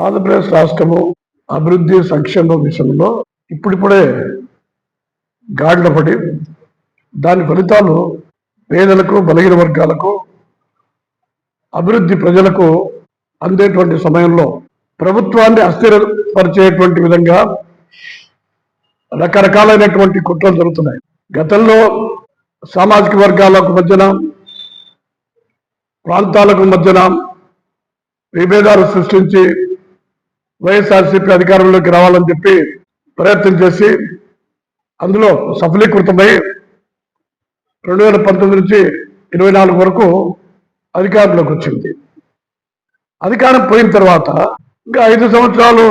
ఆంధ్రప్రదేశ్ రాష్ట్రము అభివృద్ధి సంక్షేమ విషయంలో ఇప్పుడిప్పుడే గాడిన పడి దాని ఫలితాలు పేదలకు బలహీన వర్గాలకు అభివృద్ధి ప్రజలకు అందేటువంటి సమయంలో ప్రభుత్వాన్ని అస్థిరపరిచేటువంటి విధంగా రకరకాలైనటువంటి కుట్రలు జరుగుతున్నాయి. గతంలో సామాజిక వర్గాలకు మధ్యన ప్రాంతాలకు మధ్యన విభేదాలు సృష్టించి వైఎస్ఆర్సీపీ అధికారంలోకి రావాలని చెప్పి ప్రయత్నం చేసి అందులో సఫలీకృతమై 2019 నుంచి 24 వరకు అధికారంలోకి వచ్చింది. అధికారం పోయిన తర్వాత ఇంకా 5 సంవత్సరాలు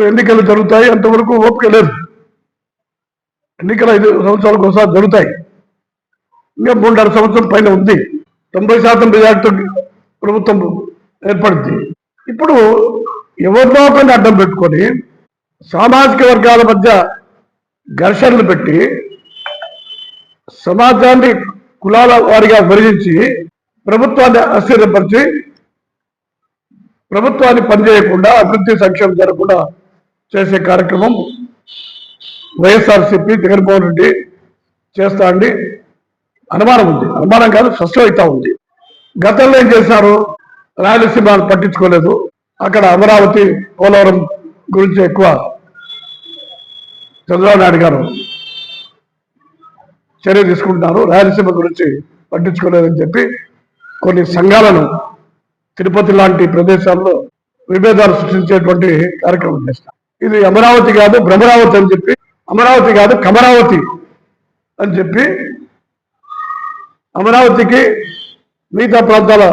ఎన్నికలు జరుగుతాయి. అంతవరకు ఓపిక లేదు. ఎన్నికలు 5 సంవత్సరాలకు ఒకసారి జరుగుతాయి. ఇంకా 3.5 సంవత్సరం పైన ఉంది. 90% మెజార్టీతో ప్రభుత్వం ఏర్పడింది. ఇప్పుడు ఎవరినో ఒకరిని అడ్డం పెట్టుకొని సామాజిక వర్గాల మధ్య ఘర్షణలు పెట్టి సమాజాన్ని కులాల వారిగా విభజించి ప్రభుత్వాన్ని అస్థిరపరిచి ప్రభుత్వాన్ని పనిచేయకుండా అభివృద్ధి సంక్షేమం జరగకుండా చేసే కార్యక్రమం వైఎస్ఆర్సీపీ జగన్మోహన్ రెడ్డి చేస్తాడని అనుమానం ఉంది. అనుమానం కాదు, స్పష్టమవుతా ఉంది. గతంలో ఏం చేశారు? రాయలసీమను పట్టించుకోలేదు. అక్కడ అమరావతి పోలవరం గురించి ఎక్కువ చంద్రబాబు నాయుడు గారు చర్య తీసుకుంటున్నారు. రాయలసీమ గురించి పట్టించుకోలేదని చెప్పి కొన్ని సంఘాలను తిరుపతి లాంటి ప్రదేశాల్లో విభేదాలు సృష్టించేటువంటి కార్యక్రమం చేస్తారు. ఇది అమరావతి కాదు భ్రమరావతి అని చెప్పి, అమరావతి కాదు కమరావతి అని చెప్పి అమరావతికి మిగతా ప్రాంతాల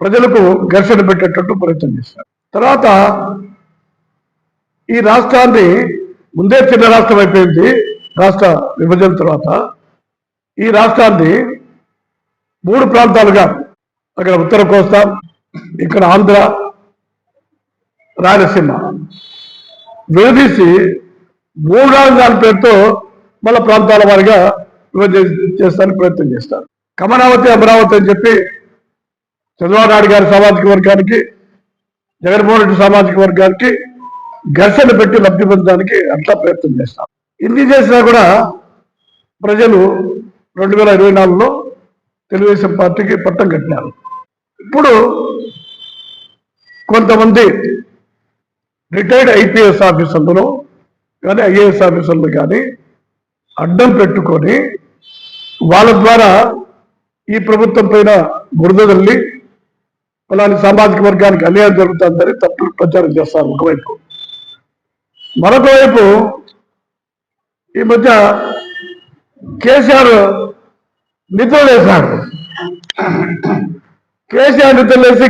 ప్రజలకు ఘర్షణ పెట్టేటట్టు ప్రయత్నం చేస్తారు. తర్వాత ఈ రాష్ట్రాన్ని ముందే చిన్న రాష్ట్రం అయిపోయింది. రాష్ట్ర విభజన తర్వాత ఈ రాష్ట్రాన్ని 3 ప్రాంతాలుగా, అక్కడ ఉత్తర కోస్తా, ఇక్కడ ఆంధ్ర, రాయలసీమ విడదీసి 3 రాజధానుల పేరుతో మళ్ళా ప్రాంతాల వారిగా విభజన చేస్తానికి ప్రయత్నం చేస్తారు. కమరావతి అమరావతి అని చెప్పి చంద్రబాబు నాయుడు గారి సామాజిక వర్గానికి, జగన్మోహన్ రెడ్డి సామాజిక వర్గానికి ఘర్షణ పెట్టి లబ్ధి పొందడానికి అట్లా ప్రయత్నం చేస్తాం. ఇన్ని చేసినా కూడా ప్రజలు 2024లో తెలుగుదేశం పార్టీకి పట్టం కట్టినారు. ఇప్పుడు కొంతమంది రిటైర్డ్ ఐపీఎస్ ఆఫీసర్లు కానీ ఐఏఎస్ ఆఫీసర్లు కానీ అడ్డం పెట్టుకొని వాళ్ళ ద్వారా ఈ ప్రభుత్వం పైన బురద తల్లి అలాంటి సామాజిక వర్గానికి అన్యాయం జరుగుతుందని తప్పుడు ప్రచారం చేస్తారు ఒకవైపు. మరొక వైపు ఈ మధ్య కేసీఆర్ నిధులు వేశాడు. కేసీఆర్ నిధులు వేసి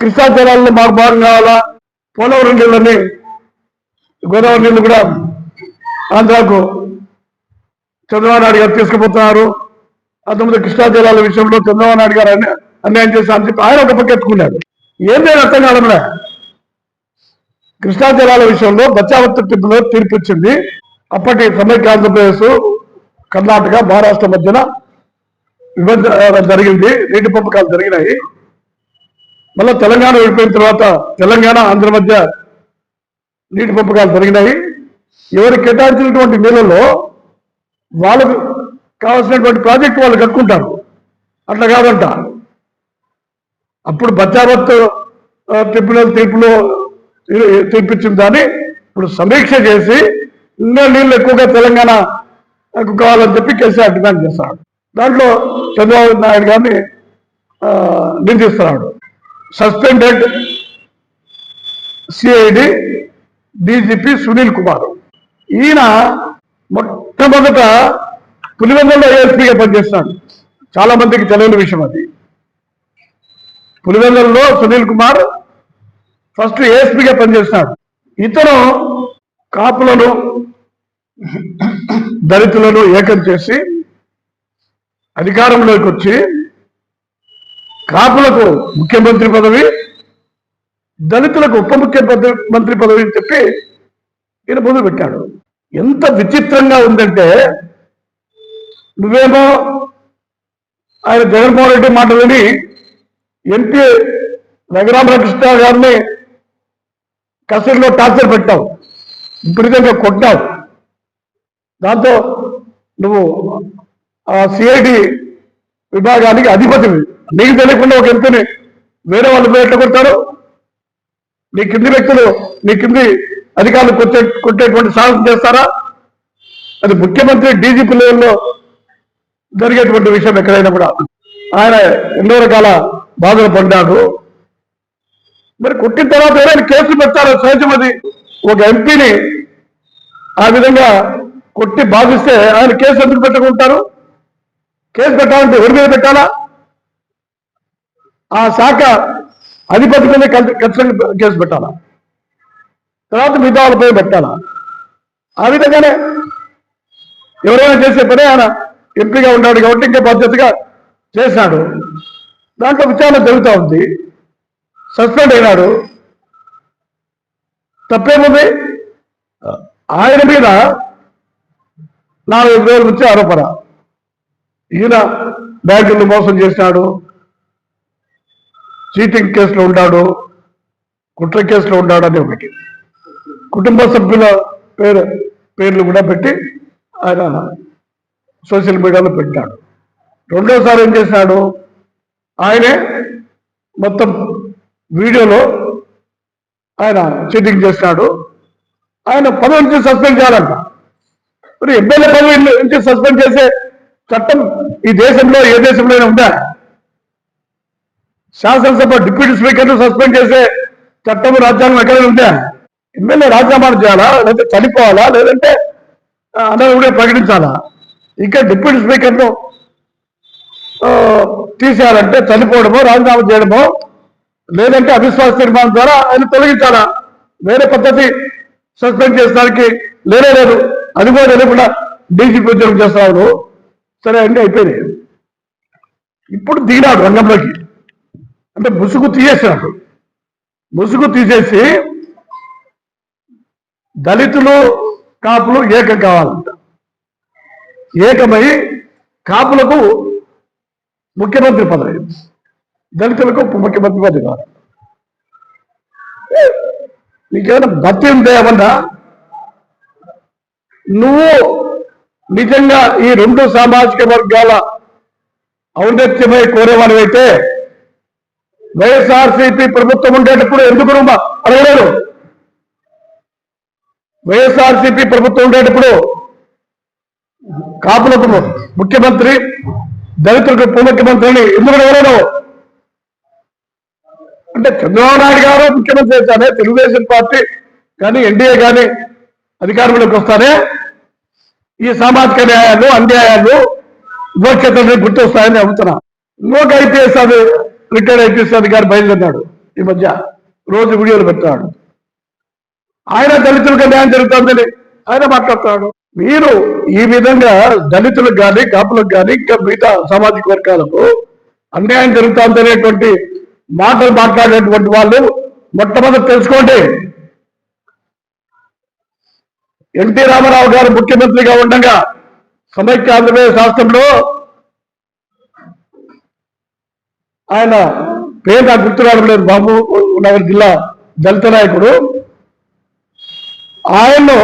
కృష్ణా జలాల్లో మాకు భాగం కావాలా, పోలవరం నీళ్ళని గోదావరి నీళ్ళు కూడా ఆంధ్రాకు చంద్రబాబు నాయుడు గారు తీసుకుపోతున్నారు. అంతకుముందు కృష్ణా జలాల విషయంలో చంద్రబాబు నాయుడు గారు అన్యాయం చేశారని చెప్పి ఆయన ఒక పక్క ఎత్తుకున్నాడు. ఏం లేదు అర్థం కావడంలే. కృష్ణా జలాల విషయంలో బచావత్ ట్రిబ్యునల్ తీర్పు ఇచ్చింది. అప్పటి సమైక్య ఆంధ్రప్రదేశ్, కర్ణాటక, మహారాష్ట్ర మధ్యన విభజన జరిగింది, నీటి పంపకాలు జరిగినాయి. మళ్ళీ తెలంగాణ విడిపోయిన తర్వాత తెలంగాణ ఆంధ్ర మధ్య నీటి పంపకాలు జరిగినాయి. ఎవరికి కేటాయించినటువంటి నీళ్ళలో వాళ్ళకు కావాల్సినటువంటి ప్రాజెక్టు వాళ్ళు కట్టుకుంటారు. అట్లా కాదంట. అప్పుడు బచావత్ ట్రిబ్యునల్ తీర్పిచ్చిన దాన్ని ఇప్పుడు సమీక్ష చేసి ఇంకా నీళ్ళు ఎక్కువగా తెలంగాణకు కావాలని చెప్పి కేసీఆర్ డిమాండ్ చేస్తున్నాడు. దాంట్లో చంద్రబాబు నాయుడు గారిని నిందిస్తున్నాడు. Suspended CID DGP Sunil Kumar, ఈయన మొట్టమొదట పులివెందులలో ఏఎస్పీగా పనిచేస్తున్నాడు. చాలా మందికి తెలియని విషయం అది. పులివెందులలో సునీల్ కుమార్ ఫస్ట్ ఏఎస్పీగా పనిచేస్తున్నాడు. ఇతను కాపులను దళితులను ఏకం చేసి అధికారంలోకి వచ్చి కాపులకు ముఖ్యమంత్రి పదవి, దళితులకు ఉప ముఖ్యమంత్రి పదవి అని చెప్పి ఈయన మొదలు పెట్టాడు. ఎంత విచిత్రంగా ఉందంటే, నువ్వేమో ఆయన జగన్మోహన్ రెడ్డి మాటలని ఎంపీ రఘురామకృష్ణ గారిని కస్టడీలో టార్చర్ పెట్టావు, విపరీతంగా కొట్టావు. దాంతో నువ్వు ఆ సిఐడి విభాగానికి అధిపతివి. నీకు తెలియకుండా ఒక ఎంపీని వేరే వాళ్ళు ఎట్లా కొడతారు? నీ కింది వ్యక్తులు, నీ కింది అధికారులు కొట్టేటువంటి సాహసం చేస్తారా? అది ముఖ్యమంత్రి డీజీపీ లెవెల్లో జరిగేటువంటి విషయం ఎక్కడైనా కూడా. ఆయన ఎన్నో రకాల బాధలు పడ్డాడు. మరి కొట్టిన తర్వాత ఎవరైనా కేసులు పెట్టారో సహజం. అది ఒక ఎంపీని ఆ విధంగా కొట్టి బాధిస్తే ఆయన కేసు ఎందుకు పెట్టుకుంటారు? కేసు పెట్టాలంటే ఎవరి మీద పెట్టాలా? ఆ శాఖ అధిపతి మీద ఖచ్చితంగా కేసు పెట్టాలా, తర్వాత మిగతా వాళ్ళపై పెట్టాలా? ఆ విధంగానే ఎవరైనా చేసే పని ఆయన ఎంపీగా ఉన్నాడు కాబట్టి ఇంకా బాధ్యతగా చేశాడు. దాంట్లో విచారణ జరుగుతూ ఉంది. సస్పెండ్ అయినాడు. తప్పేముంది? ఆయన మీద 4,000 నుంచి ఆరోపణ. ఈయన బ్యాంకులను మోసం చేసినాడు, చీటింగ్ కేసులో ఉన్నాడు, కుట్ర కేసులో ఉన్నాడు అని ఒకటి. కుటుంబ సభ్యుల పేర్లు కూడా పెట్టి ఆయన సోషల్ మీడియాలో పెట్టాడు. రెండోసారి ఏం చేశాడు? ఆయనే మొత్తం వీడియోలో ఆయన చీటింగ్ చేసినాడు. ఆయన పదవి నుంచి సస్పెండ్ చేయాలంట. మరి ఎమ్మెల్యే పదవి నుంచి సస్పెండ్ చేసే చట్టం ఈ దేశంలో ఏ దేశంలో ఉందా? శాసనసభ డిప్యూటీ స్పీకర్ను సస్పెండ్ చేసే చట్టం రాజ్యాంగం ఎక్కడ ఉందా? ఎమ్మెల్యే రాజీనామా చేయాలా, లేదంటే చనిపోవాలా, లేదంటే అన్నది కూడా ప్రకటించాలా? ఇంకా డిప్యూటీ స్పీకర్ను తీసేయాలంటే చనిపోవడమో, రాజీనామా చేయడమో, లేదంటే అవిశ్వాస తీర్మానం ద్వారా ఆయన తొలగించాలా? వేరే పద్ధతి సస్పెండ్ చేసడానికి లేదు. అది కూడా తెలియకుండా డీజీపీ ఉద్యోగం చేస్తున్నాడు. సరే అంటే అయిపోయింది. ఇప్పుడు దిగినాడు రంగంలోకి. అంటే ముసుగు తీసేసినాడు. ముసుగు తీసేసి దళితులు కాపులు ఏకం కావాలంట. ఏకమై కాపులకు ముఖ్యమంత్రి పదవి, దళితులకు ఉప ముఖ్యమంత్రి పదవి కావాలి. నీకేమైనా భక్తి ఉంటే ఏమన్నా? నువ్వు నిజంగా ఈ 2 సామాజిక వర్గాల ఔన్నత్యమై కోరేవాడివైతే వైఎస్ఆర్సీపీ ప్రభుత్వం ఉండేటప్పుడు ఎందుకు నువ్వు అడగలేదు? వైఎస్ఆర్సీపీ ప్రభుత్వం ఉండేటప్పుడు కాపులకు ముఖ్యమంత్రి, దళితులకు ఉప ముఖ్యమంత్రిని ఎందుకు అడగలేదు? అంటే చంద్రబాబు నాయుడు గారు ముఖ్యమంత్రి చేస్తానే, తెలుగుదేశం పార్టీ కానీ ఎన్డీఏ కానీ అధికారంలోకి వస్తానే ఈ సామాజిక న్యాయాలు, అన్యాయాలు, వివక్షతలు గుర్తొస్తాయని అడుగుతున్నా. ఇంకొక ఐపీఎస్ రిటైర్డ్ ఐపీఎస్ అధికారి బయలుదేరినాడు. ఈ మధ్య రోజు వీడియోలు పెడతాడు. ఆయన దళితులకు న్యాయం జరుగుతుందని ఆయన మాట్లాడతాడు. మీరు ఈ విధంగా దళితులకు కానీ, కాపులకు కానీ, ఇంకా మిగతా సామాజిక వర్గాలకు అన్యాయం జరుగుతుందనేటువంటి మాటలు మాట్లాడేటువంటి వాళ్ళు మొట్టమొదటి తెలుసుకోండి. ఎన్టీ రామారావు గారు ముఖ్యమంత్రిగా ఉండగా సమైక్య ఆంధ్రప్రదేశ్ రాష్ట్రంలో ఆయన పేరు నాకు గుర్తు రావడం లేదు, బాబు నగర్ జిల్లా దళిత నాయకుడు. ఆయన్ను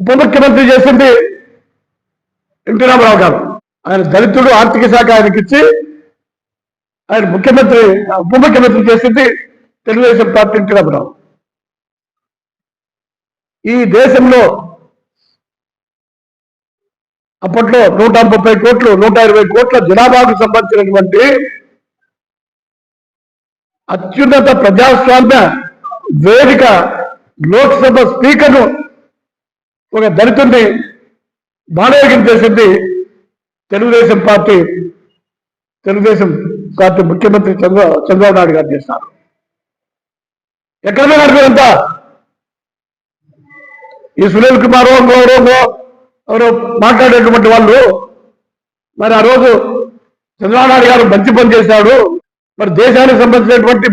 ఉప ముఖ్యమంత్రి చేసింది ఎన్టీ రామారావు గారు. ఆయన దళితుడు, ఆర్థిక శాఖ ఆయనకి ఇచ్చి ఆయన ముఖ్యమంత్రి, ఉప ముఖ్యమంత్రి చేసింది తెలుగుదేశం పార్టీ ఎన్టీ రామారావు. ఈ దేశంలో అప్పట్లో 130 కోట్లు, 120 కోట్ల జనాభాకు సంబంధించినటువంటి అత్యున్నత ప్రజాస్వామ్య వేదిక లోక్సభ స్పీకర్ను ఒక దళితుడిని బాలయోగం చేసింది తెలుగుదేశం పార్టీ, తెలుగుదేశం పార్టీ ముఖ్యమంత్రి చంద్రబాబు నాయుడు గారు చేస్తారు. ఎక్కడ పోయినారు ఈ సునీల్ కుమార్ ఎవరో మాట్లాడేటువంటి వాళ్ళు మరి ఆ రోజు చంద్రబాబు నాయుడు గారు మంచి పని చేశాడు, మరి దేశానికి సంబంధించినటువంటి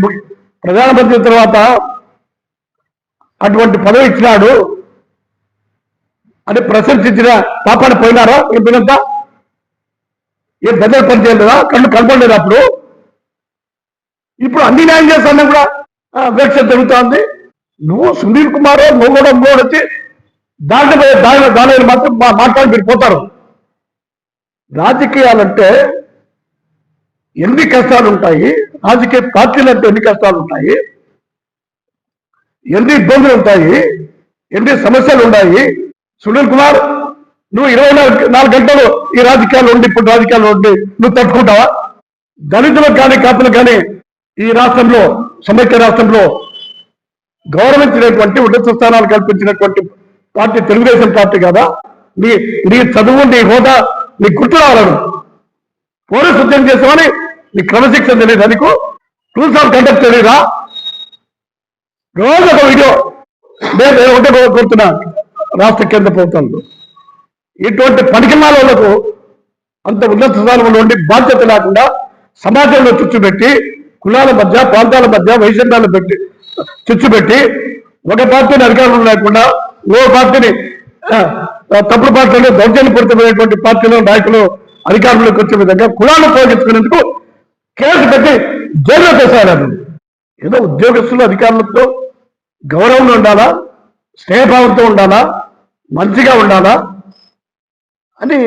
ప్రధానమంత్రి తర్వాత అటువంటి పదవి ఇచ్చినాడు అని ప్రశంసించిన పాపాన పోయినారా? పిల్లంతా ఏం పెద్ద పని చేయలేదా? కళ్ళు కనపడలేదు అప్పుడు. ఇప్పుడు అన్ని న్యాయం చేస్తాను కూడా వీక్ష జరుగుతోంది. నువ్వు సునీల్ కుమార్ నువ్వు కూడా వచ్చి దాని మాత్రం మాట్లాడి మీరు పోతారు. రాజకీయాలంటే ఎన్ని కష్టాలు ఉంటాయి, రాజకీయ పార్టీలు అంటే ఎన్ని కష్టాలు ఉంటాయి, ఎన్ని ఇబ్బందులు ఉంటాయి, ఎన్ని సమస్యలు ఉన్నాయి. సునీల్ కుమార్ నువ్వు 24 గంటలు ఈ రాజకీయాలు ఉండి ఇప్పుడు రాజకీయాలు ఉండి నువ్వు తట్టుకుంటావా? దళితులకు కానీ కాపులకు కానీ ఈ రాష్ట్రంలో సమైక్య రాష్ట్రంలో గౌరవించినటువంటి ఉన్నత స్థానాలు కల్పించినటువంటి పార్టీ తెలుగుదేశం పార్టీ కదా. నీ చదువు, నీ హోదా, నీ గుర్తు రావాలను పోలీసు ఉద్యోగం చేసామని నీ క్రమశిక్షణ తెలియదు, నీకు రూల్స్ ఆఫ్ కండక్ట్ తెలియదా? రోజు ఒక వీడియో నేను ఒకటే కోరుతున్నా రాష్ట్ర కేంద్ర ప్రభుత్వంలో ఇటువంటి పనికిమాలకు అంత ఉన్నత స్థానంలో ఉండి బాధ్యత లేకుండా సమాజంలో చుచ్చుపెట్టి కులాల మధ్య ప్రాంతాల మధ్య వైషమ్యాలు పెట్టి చుచ్చుపెట్టి ఒక పార్టీని అధికారంలో లేకుండా ఓ పార్టీని తప్పుడు పార్టీలో దౌర్జన్యపూరితమైనటువంటి పార్టీలో నాయకులు అధికారంలోకి వచ్చే విధంగా కులాలను ఉపయోగించుకునేందుకు కేసు పెట్టి జైల్లో చేశారు. ఏదో ఉద్యోగస్తులు అధికారులతో గౌరవంగా ఉండాలా, స్నేహభావంతో ఉండాలా, మంచిగా ఉండాలా అని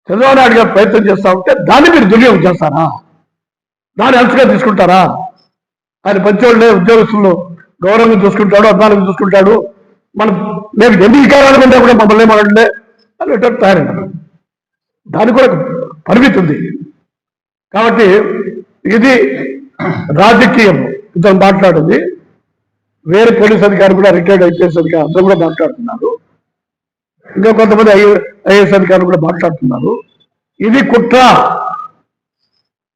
చంద్రబాబు నాయుడు గారు ప్రయత్నం చేస్తా ఉంటే దాన్ని మీరు దుర్యోగం చేస్తారా? దాన్ని అలసిగా తీసుకుంటారా? ఆయన పంచోళ్ళే ఉద్యోగస్తులు గౌరవంగా చూసుకుంటాడు, అభిమానంగా చూసుకుంటాడు, మేము ఎన్ని వికారాలు ఉంటే కూడా మమ్మల్ని ఏమనండి అని తయారైనారు. దానికి కూడా పరిమితి ఉంది. కాబట్టి ఇది రాజకీయం. ఇతను మాట్లాడింది వేరే పోలీస్ అధికారి కూడా, రిటైర్డ్ ఐపీఎస్ అధికారి అందరూ కూడా మాట్లాడుతున్నారు, ఇంకా కొంతమంది ఐఏఎస్ అధికారులు కూడా మాట్లాడుతున్నారు. ఇది కుట్ర.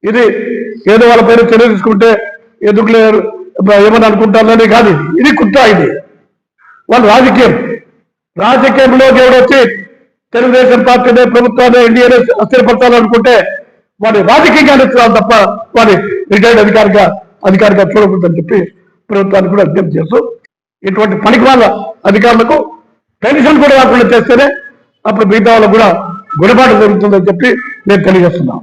ఇది ఏదో వాళ్ళ పైన చర్య తీసుకుంటే ఎందుకు లేరు ఏమని అనుకుంటారని కాదు, ఇది కుట్ర. ఇది వాళ్ళ రాజకీయంలోకి ఎవడొచ్చి తెలుగుదేశం పార్టీనే ప్రభుత్వాన్ని ఎన్డీఏనే అస్థిరపరచాలనుకుంటే వాడి రాజకీయంగా ఇస్తున్నారు తప్ప వాడి రిటైర్డ్ అధికారిగా చూడకూడదని చెప్పి ప్రభుత్వానికి కూడా విజ్ఞప్తి చేస్తూ ఇటువంటి పనికి వాళ్ళ అధికారులకు పెన్షన్ కూడా రాకుండా చేస్తేనే అప్పుడు మిగతా వాళ్ళకు కూడా గుణపాఠం జరుగుతుందని చెప్పి నేను తెలియజేస్తున్నాను.